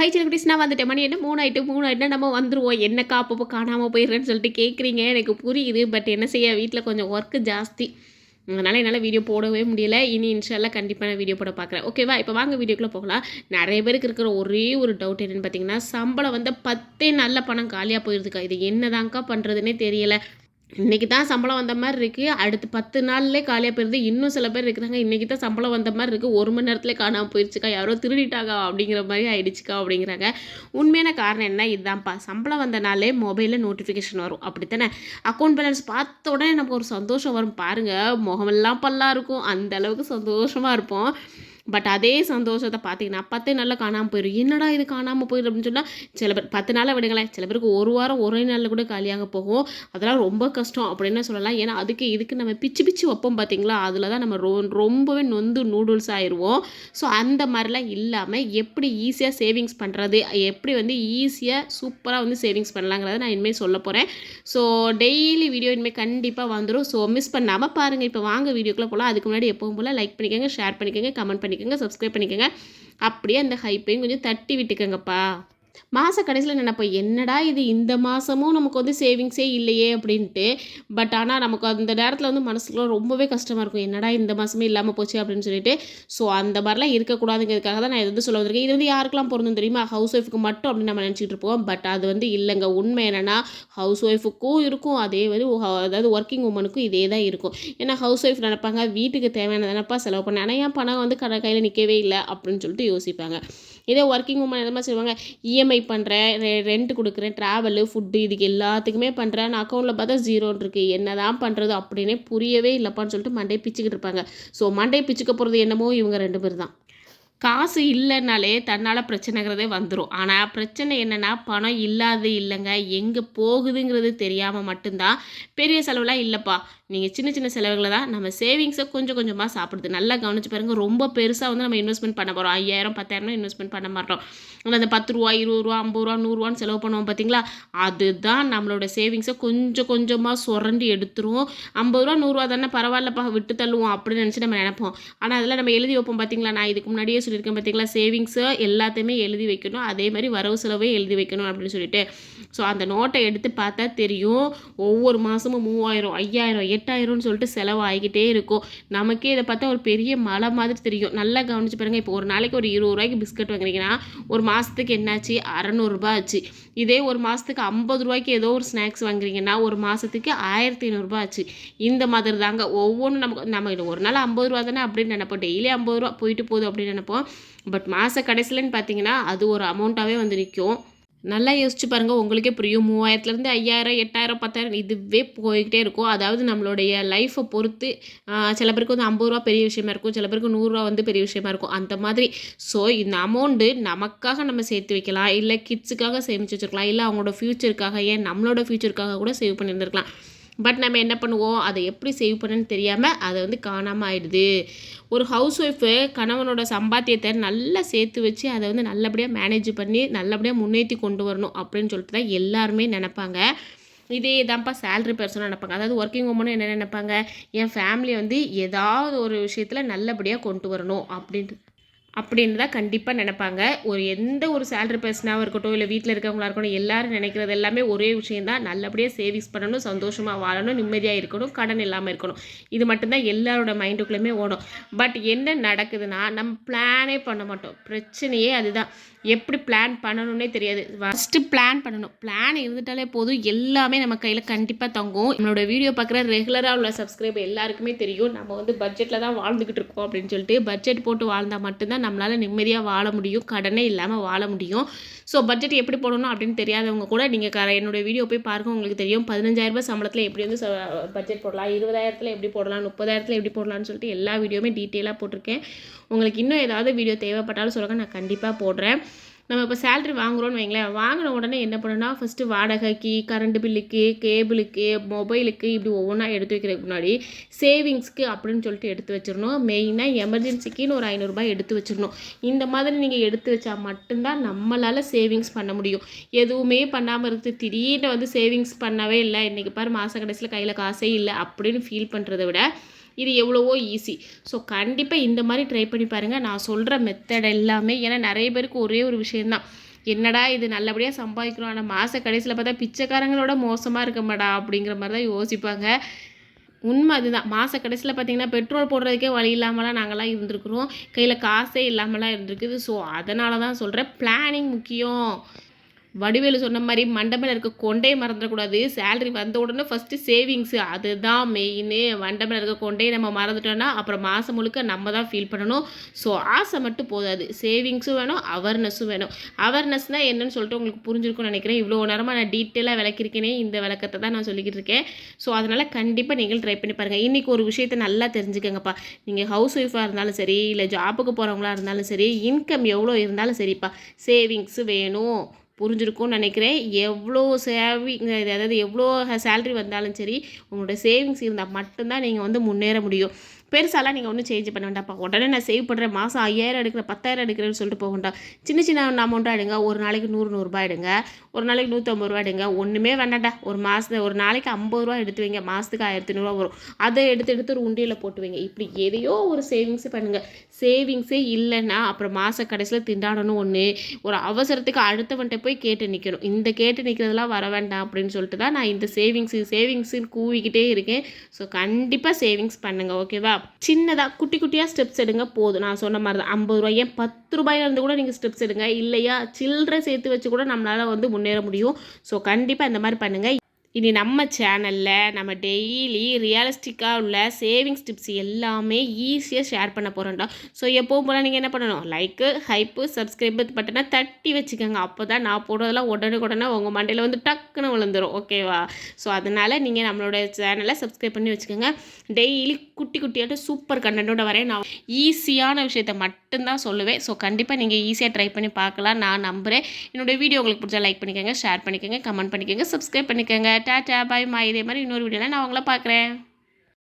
High celebrities நான் வந்துட்டேன். மணி என்ன 3 ஆயிட்டுனா நம்ம வந்துருவோம். என்னக்கா அப்பப்போ காணாமல் போயிடுறேன்னு சொல்லிட்டு கேட்குறீங்க. எனக்கு புரியுது. பட் என்ன செய்ய, வீட்டில் கொஞ்சம் ஒர்க்கு ஜாஸ்தி. அதனால் என்னால் வீடியோ போடவே முடியல. இனி இன்ஷால்லா கண்டிப்பாக நான் வீடியோ போட பார்க்குறேன். ஓகேவா? இப்போ வாங்க வீடியோக்குள்ளே போகலாம். நிறைய பேருக்கு இருக்கிற ஒரே ஒரு டவுட் என்னென்னு பார்த்தீங்கன்னா, சம்பளம் வந்து 10 நாளில் பணம் காலியாக போயிருதுக்கா. இது என்னதான்க்கா பண்ணுறதுன்னே தெரியலை. இன்றைக்கி தான் சம்பளம் வந்த மாதிரி இருக்குது. அடுத்து 10 நாள்லேயே காலியாக போயிடுது. இன்னும் சில பேர் இருக்கிறாங்க, இன்றைக்கி தான் சம்பளம் வந்த மாதிரி இருக்குது, 1 மணி நேரத்துலேயே காணாமல் போயிடுச்சுக்கா, யாரோ திருடிட்டாங்க அப்படிங்கிற மாதிரி ஆயிடுச்சுக்கா அப்படிங்கிறாங்க. உண்மையான காரணம் என்ன? இதுதான்ப்பா. சம்பளம் வந்த நாளே மொபைலில் நோட்டிஃபிகேஷன் வரும். அப்படித்தானே? அக்கௌண்ட் பேலன்ஸ் பார்த்த உடனே நமக்கு ஒரு சந்தோஷம் வரும் பாருங்கள். முகமெல்லாம் பல்லாக இருக்கும். அந்த அளவுக்கு சந்தோஷமாக இருப்போம். பட் அதே சந்தோஷத்தை பார்த்தீங்கன்னா 10 நாளில் காணாமல் போயிடும். என்னடா இது காணாமல் போயிடும் அப்படின்னு சொன்னால், சில பேர் 10 நாளை விடுங்களேன், சில பேருக்கு ஒரு வாரம் ஒரே நாளில் கூட காலியாக போகும். அதெல்லாம் ரொம்ப கஷ்டம் அப்படின்னு சொல்லலாம். ஏன்னா இதுக்கு நம்ம பிச்சு வைப்போம் பார்த்தீங்களா, அதில் தான் நம்ம ரொம்பவே நொந்து நூடுல்ஸ் ஆயிடுவோம். ஸோ அந்த மாதிரிலாம் இல்லாமல் எப்படி ஈஸியாக சேவிங்ஸ் பண்ணுறது, எப்படி வந்து ஈஸியாக சூப்பராக வந்து சேவிங்ஸ் பண்ணலாங்கிறத நான் இனிமேல் சொல்ல போகிறேன். ஸோ டெய்லி வீடியோ இனிமேல் கண்டிப்பாக வந்துடும். ஸோ மிஸ் பண்ணாமல் பாருங்கள். இப்போ வாங்க வீடியோக்குள்ளே போகலாம். அதுக்கு முன்னாடி எப்பவும் போல் லைக் பண்ணிக்கோங்க, ஷேர் பண்ணிக்கோங்க, கமெண்ட் பண்ணிக்கோங்க, சப்ஸ்கிரைப் பண்ணிக்கோங்க. அப்படியே அந்த ஹைப்பையும் கொஞ்சம் தட்டி விட்டுக்கங்கப்பா. மாத கடைசியில் நினைப்போம், என்னடா இது இந்த மாதமும் நமக்கு வந்து சேவிங்ஸே இல்லையே அப்படின்ட்டு. பட் ஆனால் நமக்கு அந்த நேரத்தில் வந்து மனசுக்குள்ள ரொம்பவே கஷ்டமாக இருக்கும். என்னடா இந்த மாதமே இல்லாமல் போச்சு அப்படின்னு சொல்லிட்டு. ஸோ அந்த மாதிரிலாம் இருக்கக்கூடாதுங்கிறதுக்காக தான் நான் எது சொல்ல வந்திருக்கேன். இது வந்து யாருக்கெல்லாம் பொருந்தும் தெரியுமா? ஹவுஸ் ஒய்ஃபுக்கு மட்டும் அப்படின்னு நம்ம நினச்சிட்டு இருப்போம். பட் அது வந்து இல்லைங்க. உண்மை என்னென்னா, ஹவுஸ் ஒய்ஃபுக்கும் இருக்கும், அதே வந்து அதாவது ஒர்க்கிங் உமனுக்கும் இதே தான் இருக்கும். ஏன்னா ஹவுஸ் ஒய்ஃப் நினைப்பாங்க, வீட்டுக்கு தேவையானதானப்பா செலவு பண்ண, ஆனால் ஏன் பணம் வந்து கையில் நிற்கவே இல்லை அப்படின்னு சொல்லிட்டு யோசிப்பாங்க. இதே ஒர்க்கிங் உமன் எந்த மாதிரி செய்வாங்க, இஎம்ஐ பண்ணுறேன், ரெண்ட் கொடுக்குறேன், ட்ராவலு, ஃபுட்டு, இதுக்கு எல்லாத்துக்குமே பண்ணுறேன், நான் அக்கௌண்ட்டில் பார்த்தா ஜீரோன்னு இருக்குது, என்ன தான் பண்ணுறது அப்படின்னே புரியவே இல்லைப்பான்னு சொல்லிட்டு மண்டையை பிச்சுக்கிட்டு இருப்பாங்க. ஸோ மண்டையை பிச்சுக்க போகிறது என்னமோ இவங்க 2 பேர் தான். காசு இல்லைன்னாலே தன்னால் பிரச்சனைங்கிறதே வந்துடும். ஆனால் பிரச்சனை என்னென்னா, பணம் இல்லாது இல்லைங்க, எங்கே போகுதுங்கிறது தெரியாமல் மட்டும்தான். பெரிய செலவுலாம் இல்லைப்பா, நீங்கள் சின்ன சின்ன செலவுகளை தான் நம்ம சேவிங்ஸை கொஞ்சம் கொஞ்சமாக சாப்பிடுது. நல்லா கவனிச்சு பாருங்கள். ரொம்ப பெருசாக வந்து நம்ம இன்வெஸ்ட்மெண்ட் பண்ண போகிறோம். 5000 10,000 இன்வெஸ்ட்மெண்ட் பண்ண மாட்டோம். நம்ம அந்த 10 ரூபா 20 ரூபா 50 ரூபா 100 ரூபான்னு செலவு பண்ணுவோம் பார்த்தீங்களா, அதுதான் நம்மளோட சேவிங்ஸை கொஞ்சம் கொஞ்சமாக சுரண்டி எடுத்துரும். 50 ரூபா 100 ரூபா தானே பரவாயில்லப்பா விட்டு தள்ளுவோம் அப்படின்னு நினச்சி நம்ம நினைப்போம். ஆனால் அதெல்லாம் நம்ம எழுதி வைப்போம் பார்த்தீங்களா. நான் இதுக்கு முன்னாடியே சொல்லியிருக்கேன் பார்த்தீங்களா, சேவிங்ஸை எல்லாத்தையுமே எழுதி வைக்கணும், அதே மாதிரி வரவு செலவே எழுதி வைக்கணும் அப்படின்னு சொல்லிட்டு. ஸோ அந்த நோட்டை எடுத்து பார்த்தா தெரியும், ஒவ்வொரு மாதமும் 3000 5000 8000ன்னு சொல்லிட்டு செலவு ஆகிக்கிட்டே இருக்கும். நமக்கே இதை பார்த்தா ஒரு பெரிய மலை மாதிரி தெரியும். நல்லா கவனிச்சு பாருங்கள். இப்போ ஒரு நாளைக்கு ஒரு 20 ரூபாய்க்கு பிஸ்கட் வாங்குறீங்கன்னா, ஒரு மாதத்துக்கு என்னாச்சு, 600 ரூபாய் ஆச்சு. இதே ஒரு மாதத்துக்கு 50 ரூபாய்க்கு ஏதோ ஒரு ஸ்நாக்ஸ் வாங்குறீங்கன்னா, ஒரு மாதத்துக்கு 1500 ரூபாய் ஆச்சு. இந்த மாதிரி தாங்க ஒவ்வொன்றும். நம்ம ஒரு நாள் 50 ரூபா தானே அப்படின்னு நினைப்போம், டெய்லி 50 ரூபா போயிட்டு போகுது அப்படின்னு நினைப்போம். பட் மாத கடைசிலன்னு பார்த்தீங்கன்னா அது ஒரு அமௌண்ட்டாகவே வந்து நிற்கும். நல்லா யோசிச்சு பாருங்கள், உங்களுக்கே புரியும். 3000லேருந்து 5000 8000 10,000 இதுவே போய்கிட்டே இருக்கும். அதாவது நம்மளுடைய லைஃப்பை பொறுத்து சில பேருக்கு வந்து 50 ரூபா பெரிய விஷயமா இருக்கும், சில பேருக்கு 100 ரூபா வந்து பெரிய விஷயமா இருக்கும், அந்த மாதிரி. ஸோ இந்த அமௌண்ட்டு நமக்காக நம்ம சேர்த்து வைக்கலாம், இல்லை கிட்ஸுக்காக சேமித்து வச்சுருக்கலாம், இல்லை அவங்களோட ஃப்யூச்சருக்காக, ஏன் நம்மளோட ஃப்யூச்சருக்காக கூட சேவ் பண்ணியிருந்துருக்கலாம். பட் நம்ம என்ன பண்ணுவோம், அதை எப்படி சேவ் பண்ணுன்னு தெரியாமல் அதை வந்து காணாமல் ஆயிடுது. ஒரு ஹவுஸ் ஒய்ஃபு கணவனோட சம்பாத்தியத்தை நல்லா சேர்த்து வச்சு அதை வந்து நல்லபடியாக மேனேஜ் பண்ணி நல்லபடியாக முன்னேற்றி கொண்டு வரணும் அப்படின்னு சொல்லிட்டு தான் எல்லாருமே நினைப்பாங்க. இதே தான்ப்பா சேலரி பர்சனாக நினைப்பாங்க. அதாவது ஒர்க்கிங் உமனும் என்ன நினைப்பாங்க, என் ஃபேமிலியை வந்து ஏதாவது ஒரு விஷயத்தில் நல்லபடியாக கொண்டு வரணும் அப்படின்னு தான் கண்டிப்பாக நினைப்பாங்க. எந்த ஒரு சேலரி பர்சனாகவும் இருக்கட்டும், இல்லை வீட்டில் இருக்கவங்களா இருக்கட்டும், எல்லோரும் நினைக்கிறது எல்லாமே ஒரே விஷயந்தான், நல்லபடியாக சேவிங்ஸ் பண்ணணும், சந்தோஷமாக வாழணும், நிம்மதியாக இருக்கணும், கடன் இல்லாமல் இருக்கணும். இது மட்டும்தான் எல்லாரோட மைண்டுக்குள்ளேயுமே ஓடும். பட் என்ன நடக்குதுன்னா, நம்ம பிளானே பண்ண மாட்டோம். பிரச்சனையே அதுதான். எப்படி பிளான் பண்ணணுன்னே தெரியாது. ஃபஸ்ட்டு பிளான் பண்ணணும். பிளான் இருந்துட்டாலே போதும், எல்லாமே நம்ம கையில் கண்டிப்பாக தங்கும். நம்மளோட வீடியோ பார்க்குற ரெகுலராக உள்ள சப்ஸ்கிரைபர் எல்லாருக்குமே தெரியும், நம்ம வந்து பட்ஜெட்டில் தான் வாழ்ந்துக்கிட்டு இருக்கோம் அப்படின்னு சொல்லிட்டு. பட்ஜெட் போட்டு வாழ்ந்தால் மட்டும்தான் நம்மளால் நிம்மதியாக வாழ முடியும், கடனே இல்லாமல் வாழ முடியும். ஸோ பட்ஜெட் எப்படி போடணும் அப்படின்னு தெரியாதவங்க கூட நீங்கள் என்னோடய வீடியோ போய் பாருங்கள், உங்களுக்கு தெரியும். 15,000 சம்பளத்தில் எப்படி வந்து பட்ஜெட் போடலாம், 20,000 எப்படி போடலாம், 30,000 எப்படி போடலாம்னு சொல்லிட்டு எல்லா வீடியோவுமே டீட்டெயிலாக போட்டிருக்கேன். உங்களுக்கு இன்னும் ஏதாவது வீடியோ தேவைப்பட்டாலும் சொல்லுங்கள், நான் கண்டிப்பாக போடுறேன். நம்ம இப்போ சேலரி வாங்குகிறோன்னு வைங்களேன், வாங்கின உடனே என்ன பண்ணணும்னா, ஃபஸ்ட்டு வாடகைக்கு, கரண்ட் பில்லுக்கு, கேபிளுக்கு, மொபைலுக்கு, இப்படி ஒவ்வொன்றா எடுத்து வைக்கிறதுக்கு முன்னாடி சேவிங்ஸ்க்கு அப்படின்னு சொல்லிட்டு எடுத்து வச்சிடணும். மெயினாக எமர்ஜென்சிக்குன்னு ஒரு 500 ரூபாய் எடுத்து வச்சிடணும். இந்த மாதிரி நீங்கள் எடுத்து வச்சா மட்டும்தான் நம்மளால் சேவிங்ஸ் பண்ண முடியும். எதுவுமே பண்ணாமல் இருந்து திடீர்னு வந்து சேவிங்ஸ் பண்ணவே இல்லை, இன்றைக்கி பாரு மாத கடைசியில் கையில் காசே இல்லை அப்படின்னு ஃபீல் பண்ணுறத விட, இது எவ்வளவோ ஈஸி. ஸோ கண்டிப்பாக இந்த மாதிரி ட்ரை பண்ணி பாருங்கள். நான் சொல்கிற மெத்தட் எல்லாமே. ஏன்னா நிறைய பேருக்கு ஒரே ஒரு விஷயந்தான், என்னடா இது நல்லபடியாக சம்பாதிக்கிறோம், ஆனால் மாத கடைசியில் பார்த்தா பிச்சைக்காரங்களோட மோசமாக இருக்க மாட்டா அப்படிங்கிற மாதிரி தான் யோசிப்பாங்க. உண்மை அதுதான். மாத கடைசியில் பார்த்திங்கன்னா பெட்ரோல் போடுறதுக்கே வழி இல்லாமலாம் நாங்கள்லாம் இருந்திருக்கிறோம். கையில் காசே இல்லாமலாம் இருந்திருக்குது. ஸோ அதனால தான் சொல்கிறேன், பிளானிங் முக்கியம். வடிவேலு சொன்ன மாதிரி மண்டபத்தில் இருக்க கொண்டையை மறந்துடக்கூடாது. சேலரி வந்த உடனே ஃபஸ்ட்டு சேவிங்ஸு, அதுதான் மெயின்னு. மண்டபத்தில் இருக்க கொண்டையை நம்ம மறந்துட்டோன்னா அப்புறம் மாதம் முழுக்க நம்ம தான் ஃபீல் பண்ணணும். ஸோ ஆசை மட்டும் போதாது, சேவிங்ஸும் வேணும், அவேர்னஸும் வேணும். அவேர்னஸ்னால் என்னன்னு சொல்லிட்டு உங்களுக்கு புரிஞ்சிருக்கும்னு நினைக்கிறேன். இவ்வளோ நேரமாக நான் டீட்டெயிலாக விளக்கியிருக்கேனே, இந்த விளக்கத்தை தான் நான் சொல்லிக்கிட்டு இருக்கேன். ஸோ அதனால் கண்டிப்பாக நீங்கள் ட்ரை பண்ணி பாருங்கள். இன்றைக்கி ஒரு விஷயத்தை நல்லா தெரிஞ்சுக்கங்கப்பா. நீங்கள் ஹவுஸ் ஒய்ஃபாக இருந்தாலும் சரி, இல்லை ஜாப்புக்கு போகிறவங்களா இருந்தாலும் சரி, இன்கம் எவ்வளோ இருந்தாலும் சரிப்பா, சேவிங்ஸு வேணும். புரிஞ்சிருக்கும்னு நினைக்கிறேன். எவ்வளோ அதாவது எவ்வளோ சேலரி வந்தாலும் சரி, உங்களோட சேவிங்ஸ் இருந்தால் மட்டும்தான் நீங்கள் வந்து முன்னேற முடியும். பெருசாலாம் நீங்கள் ஒன்றும் சேஞ்ச் பண்ண வேண்டாம்ப்பா. உடனே நான் சேவ் பண்ணுறேன், மாதம் 5000 எடுக்கிறேன், 10,000 எடுக்கிறேன்னு சொல்லிட்டு போக வேண்டாம். சின்ன சின்ன அமௌண்ட்டாக எடுங்க. ஒரு நாளைக்கு 100 எடுங்க, ஒரு நாளைக்கு 150 எடுங்க. ஒன்றுமே வேண்டாம்டா, ஒரு நாளைக்கு 50 எடுத்து வைங்க, மாதத்துக்கு 1500 வரும். அதை எடுத்து ஒரு உண்டியில் போட்டு வைங்க. இப்படி எதையோ ஒரு சேவிங்ஸ் பண்ணுங்கள். சேவிங்ஸே இல்லைன்னா அப்புறம் மாத கடைசியில் திண்டாடணும் ஒன்று, ஒரு அவசரத்துக்கு அடுத்தவன்கிட்ட போய் கேட்டு நிற்கணும். இந்த கேட்டு நிற்கிறதுலாம் வர வேண்டாம் அப்படின்னு சொல்லிட்டு தான் நான் இந்த சேவிங்ஸுன்னு கூவிக்கிட்டே இருக்கேன். ஸோ கண்டிப்பாக சேவிங்ஸ் பண்ணுங்கள், ஓகேவா? சின்னதாக குட்டியாக ஸ்டெப்ஸ் எடுங்க போதும். நான் சொன்ன மாதிரி தான் 50 ரூபாய், ஏன் 10 ரூபாயிலேருந்து கூட நீங்கள் ஸ்டெப்ஸ் எடுங்க. இல்லையா சில்லறை சேர்த்து வச்சு கூட நம்மளால் வந்து முன்னேற முடியும். ஸோ கண்டிப்பாக இந்த மாதிரி பண்ணுங்கள். இனி நம்ம சேனலில் நம்ம டெய்லி ரியலிஸ்டிக்காக உள்ள சேவிங்ஸ் டிப்ஸ் எல்லாமே ஈஸியாக ஷேர் பண்ண போகிறோம்டா. ஸோ எப்போவும் போல் நீங்கள் என்ன பண்ணணும், லைக்கு, ஹைப்பு, சப்ஸ்கிரைபு பட்டனை தட்டி வச்சுக்கோங்க. அப்போ தான் நான் போடுறதெல்லாம் உடனே உங்கள் மண்டையில் வந்து டக்குன்னு விழுந்துடும், ஓகேவா? ஸோ அதனால் நீங்கள் நம்மளோட சேனலை சப்ஸ்கிரைப் பண்ணி வச்சுக்கோங்க. டெய்லி குட்டியாட்டு சூப்பர் கண்டென்ட்டோட வரேன். நான் ஈஸியான விஷயத்தை மட்டும்தான் சொல்லுவேன். ஸோ கண்டிப்பாக நீங்கள் ஈஸியாக ட்ரை பண்ணி பார்க்கலாம், நான் நம்புகிறேன். என்னோடய வீடியோ உங்களுக்கு பிடிச்சா லைக் பண்ணிக்கோங்க, ஷேர் பண்ணிக்கோங்க, கமெண்ட் பண்ணிக்கோங்க, சப்ஸ்கிரைப் பண்ணிக்கோங்க. டாட்டா, பாய் மா. இதே மாதிரி இன்னொரு வீடியோவில் நான் உங்களை பார்க்குறேன்.